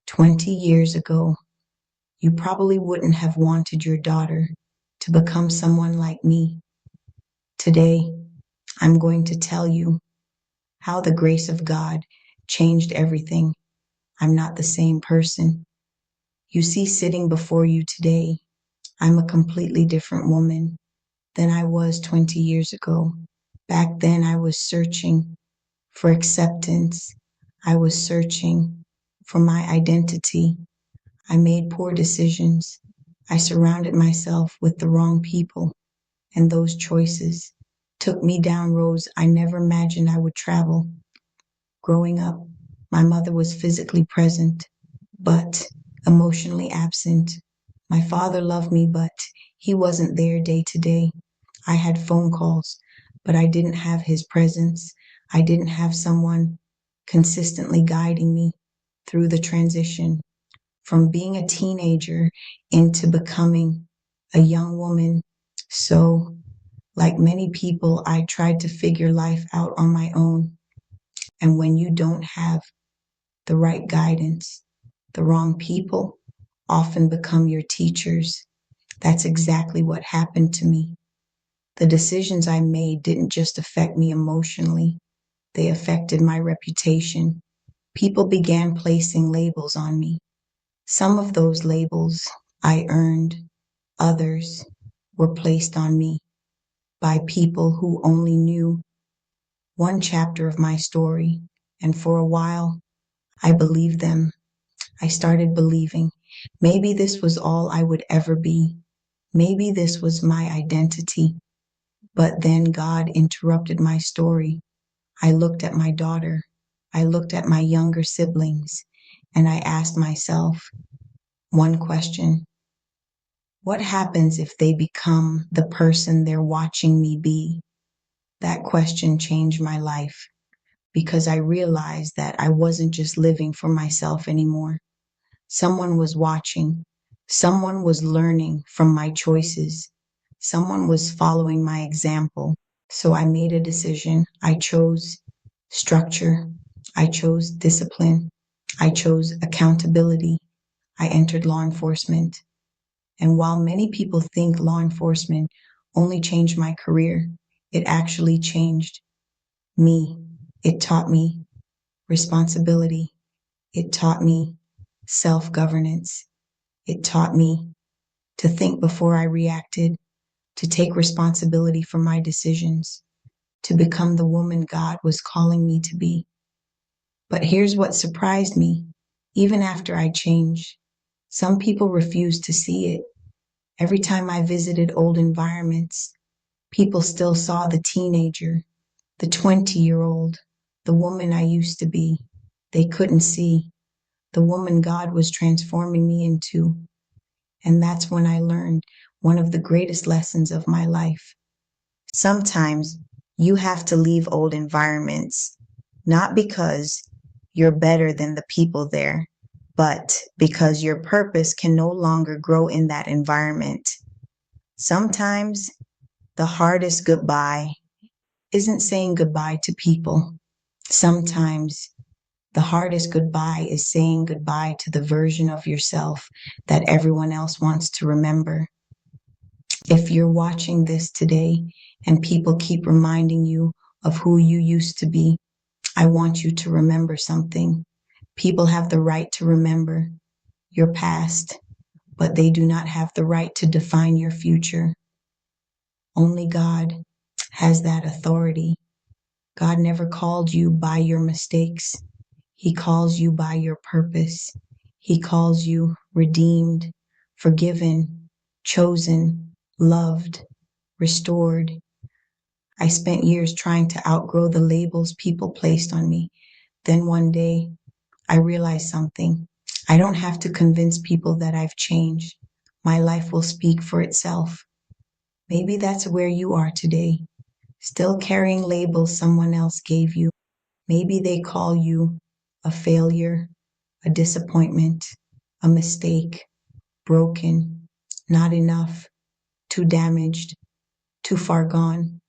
20 years ago, you probably wouldn't have wanted your daughter to become someone like me. Today, I'm going to tell you how the grace of God changed everything. I'm not the same person. You see, sitting before you today, I'm a completely different woman than I was 20 years ago. Back then, I was searching for acceptance. I was searching for my identity. I made poor decisions. I surrounded myself with the wrong people, and those choices took me down roads I never imagined I would travel. Growing up, my mother was physically present, but emotionally absent. My father loved me, but he wasn't there day to day. I had phone calls, but I didn't have his presence. I didn't have someone consistently guiding me through the transition from being a teenager into becoming a young woman. So, like many people, I tried to figure life out on my own. And when you don't have the right guidance, the wrong people often become your teachers. That's exactly what happened to me. The decisions I made didn't just affect me emotionally, they affected my reputation. People began placing labels on me. Some of those labels I earned, others were placed on me by people who only knew one chapter of my story. And for a while, I believed them. I started believing maybe this was all I would ever be. Maybe this was my identity. But then God interrupted my story. I looked at my daughter. I looked at my younger siblings, and I asked myself one question. What happens if they become the person they're watching me be? That question changed my life because I realized that I wasn't just living for myself anymore. Someone was watching. Someone was learning from my choices. Someone was following my example. So I made a decision. I chose structure. I chose discipline. I chose accountability. I entered law enforcement. And while many people think law enforcement only changed my career, it actually changed me. It taught me responsibility. It taught me self-governance. It taught me to think before I reacted, to take responsibility for my decisions, to become the woman God was calling me to be. But here's what surprised me. Even after I changed, some people refused to see it. Every time I visited old environments, people still saw the teenager, the 20-year-old, the woman I used to be. They couldn't see the woman God was transforming me into. And that's when I learned one of the greatest lessons of my life. Sometimes you have to leave old environments, not because you're better than the people there, but because your purpose can no longer grow in that environment. Sometimes the hardest goodbye isn't saying goodbye to people. Sometimes the hardest goodbye is saying goodbye to the version of yourself that everyone else wants to remember. If you're watching this today and people keep reminding you of who you used to be, I want you to remember something. People have the right to remember your past, but they do not have the right to define your future. Only God has that authority. God never called you by your mistakes. He calls you by your purpose. He calls you redeemed, forgiven, chosen, loved, restored. I spent years trying to outgrow the labels people placed on me. Then one day, I realized something. I don't have to convince people that I've changed. My life will speak for itself. Maybe that's where you are today, still carrying labels someone else gave you. Maybe they call you a failure, a disappointment, a mistake, broken, not enough, too damaged, too far gone.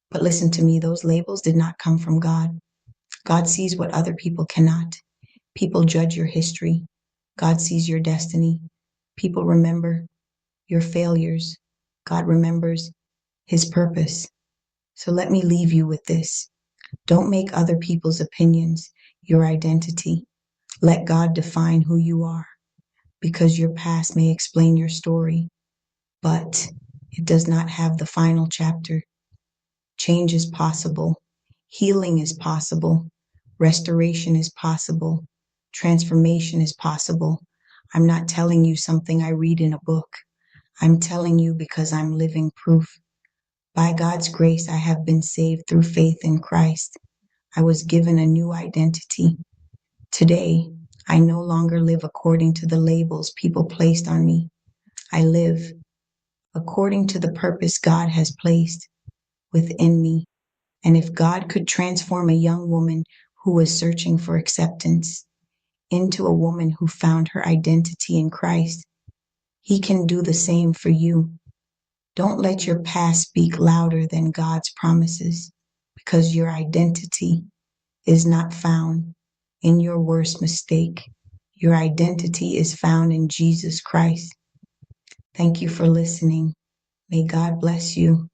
But listen to me, those labels did not come from God. God sees what other people cannot. People judge your history. God sees your destiny. People remember your failures. God remembers his purpose. So let me leave you with this. Don't make other people's opinions your identity. Let God define who you are, because your past may explain your story, but it does not have the final chapter. Change is possible. Healing is possible. Restoration is possible. Transformation is possible. I'm not telling you something I read in a book. I'm telling you because I'm living proof. By God's grace, I have been saved through faith in Christ. I was given a new identity. Today, I no longer live according to the labels people placed on me. I live according to the purpose God has placed within me. And if God could transform a young woman who was searching for acceptance into a woman who found her identity in Christ, he can do the same for you. Don't let your past speak louder than God's promises, because your identity is not found in your worst mistake. Your identity is found in Jesus Christ. Thank you for listening. May God bless you.